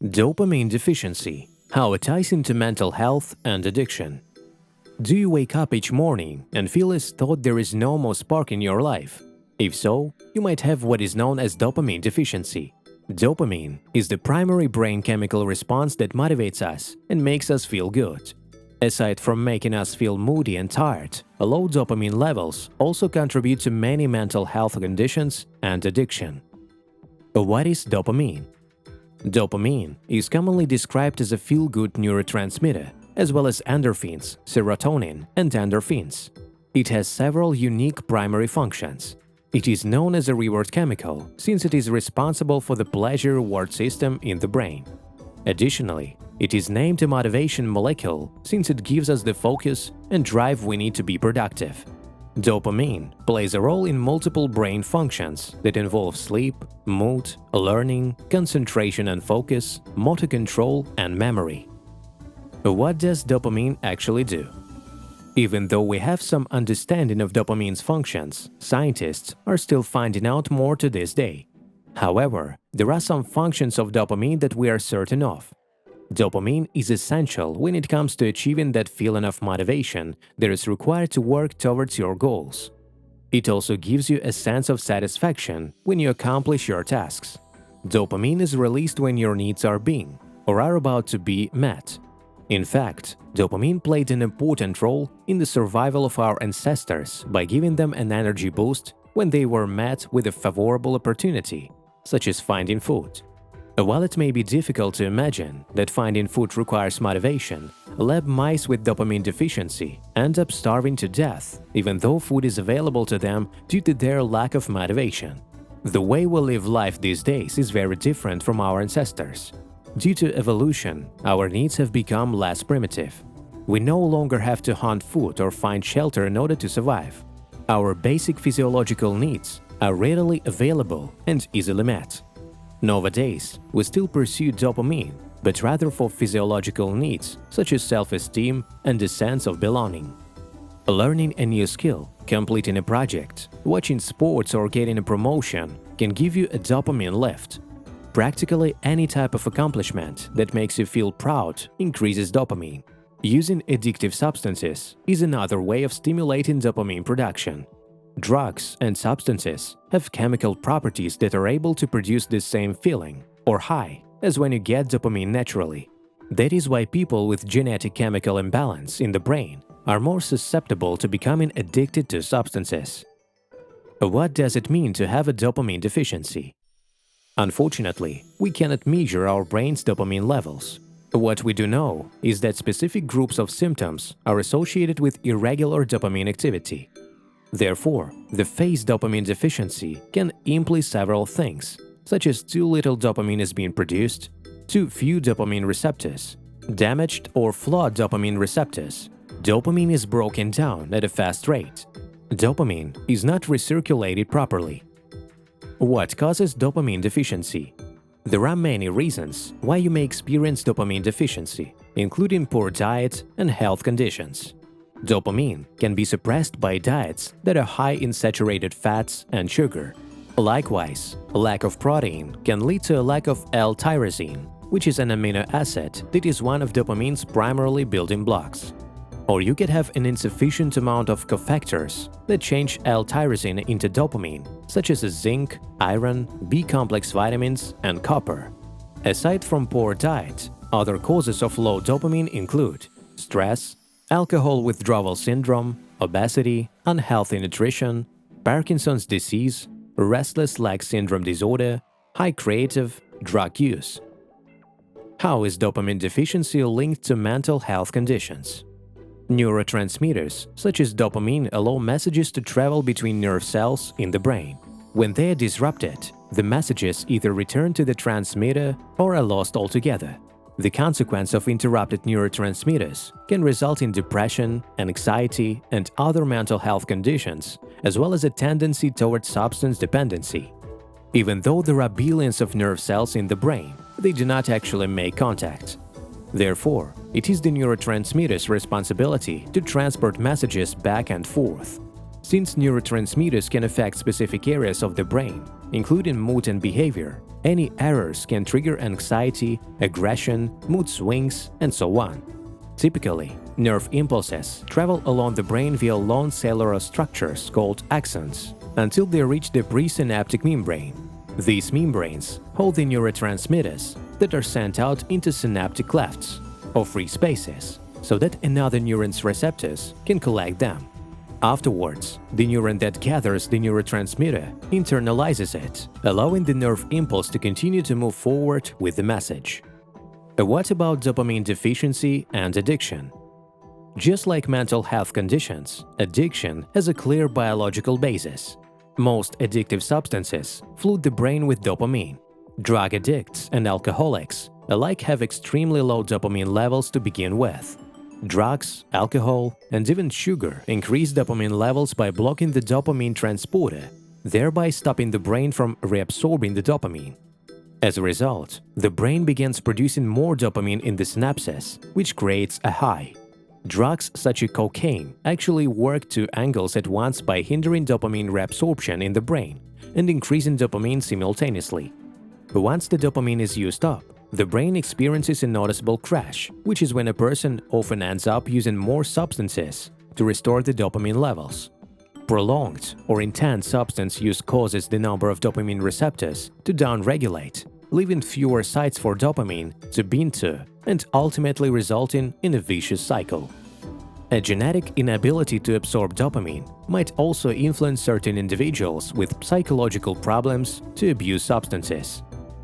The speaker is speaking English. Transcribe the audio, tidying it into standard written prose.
Dopamine deficiency, how it ties into mental health and addiction. Do you wake up each morning and feel as though there is no more spark in your life? If so, you might have what is known as dopamine deficiency. Dopamine is the primary brain chemical response that motivates us and makes us feel good. Aside from making us feel moody and tired, low dopamine levels also contribute to many mental health conditions and addiction. What is dopamine? Dopamine is commonly described as a feel-good neurotransmitter, as well as endorphins, serotonin, and endorphins. It has several unique primary functions. It is known as a reward chemical since it is responsible for the pleasure-reward system in the brain. Additionally, it is named a motivation molecule since it gives us the focus and drive we need to be productive. Dopamine plays a role in multiple brain functions that involve sleep, mood, learning, concentration and focus, motor control, and memory. What does dopamine actually do? Even though we have some understanding of dopamine's functions, scientists are still finding out more to this day. However, there are some functions of dopamine that we are certain of. Dopamine is essential when it comes to achieving that feeling of motivation that is required to work towards your goals. It also gives you a sense of satisfaction when you accomplish your tasks. Dopamine is released when your needs are being or are about to be met. In fact, dopamine played an important role in the survival of our ancestors by giving them an energy boost when they were met with a favorable opportunity, such as finding food. While it may be difficult to imagine that finding food requires motivation, lab mice with dopamine deficiency end up starving to death even though food is available to them due to their lack of motivation. The way we live life these days is very different from our ancestors. Due to evolution, our needs have become less primitive. We no longer have to hunt food or find shelter in order to survive. Our basic physiological needs are readily available and easily met. Nowadays, we still pursue dopamine, but rather for physiological needs such as self-esteem and a sense of belonging. Learning a new skill, completing a project, watching sports or getting a promotion can give you a dopamine lift. Practically any type of accomplishment that makes you feel proud increases dopamine. Using addictive substances is another way of stimulating dopamine production. Drugs and substances have chemical properties that are able to produce the same feeling, or high, as when you get dopamine naturally. That is why people with genetic chemical imbalance in the brain are more susceptible to becoming addicted to substances. What does it mean to have a dopamine deficiency? Unfortunately, we cannot measure our brain's dopamine levels. What we do know is that specific groups of symptoms are associated with irregular dopamine activity. Therefore, the phase dopamine deficiency can imply several things, such as too little dopamine is being produced, too few dopamine receptors, damaged or flawed dopamine receptors, dopamine is broken down at a fast rate, dopamine is not recirculated properly. What causes dopamine deficiency? There are many reasons why you may experience dopamine deficiency, including poor diet and health conditions. Dopamine can be suppressed by diets that are high in saturated fats and sugar. Likewise, lack of protein can lead to a lack of L-tyrosine, which is an amino acid that is one of dopamine's primarily building blocks. Or you could have an insufficient amount of cofactors that change L-tyrosine into dopamine, such as zinc, iron, B-complex vitamins, and copper. Aside from poor diet, other causes of low dopamine include stress, alcohol withdrawal syndrome, obesity, unhealthy nutrition, Parkinson's disease, restless leg syndrome disorder, high creative, drug use. How is dopamine deficiency linked to mental health conditions? Neurotransmitters, such as dopamine, allow messages to travel between nerve cells in the brain. When they are disrupted, the messages either return to the transmitter or are lost altogether. The consequence of interrupted neurotransmitters can result in depression, anxiety, and other mental health conditions, as well as a tendency towards substance dependency. Even though there are billions of nerve cells in the brain, they do not actually make contact. Therefore, it is the neurotransmitter's responsibility to transport messages back and forth. Since neurotransmitters can affect specific areas of the brain, including mood and behavior. Any errors can trigger anxiety, aggression, mood swings, and so on. Typically, nerve impulses travel along the brain via long cellular structures called axons until they reach the presynaptic membrane. These membranes hold the neurotransmitters that are sent out into synaptic clefts, or free spaces, so that another neuron's receptors can collect them. Afterwards, the neuron that gathers the neurotransmitter internalizes it, allowing the nerve impulse to continue to move forward with the message. What about dopamine deficiency and addiction? Just like mental health conditions, addiction has a clear biological basis. Most addictive substances flood the brain with dopamine. Drug addicts and alcoholics alike have extremely low dopamine levels to begin with. Drugs, alcohol, and even sugar increase dopamine levels by blocking the dopamine transporter, thereby stopping the brain from reabsorbing the dopamine. As a result, the brain begins producing more dopamine in the synapses, which creates a high. Drugs such as cocaine actually work two angles at once by hindering dopamine reabsorption in the brain and increasing dopamine simultaneously. But once the dopamine is used up, the brain experiences a noticeable crash, which is when a person often ends up using more substances to restore the dopamine levels. Prolonged or intense substance use causes the number of dopamine receptors to downregulate, leaving fewer sites for dopamine to bind to and ultimately resulting in a vicious cycle. A genetic inability to absorb dopamine might also influence certain individuals with psychological problems to abuse substances.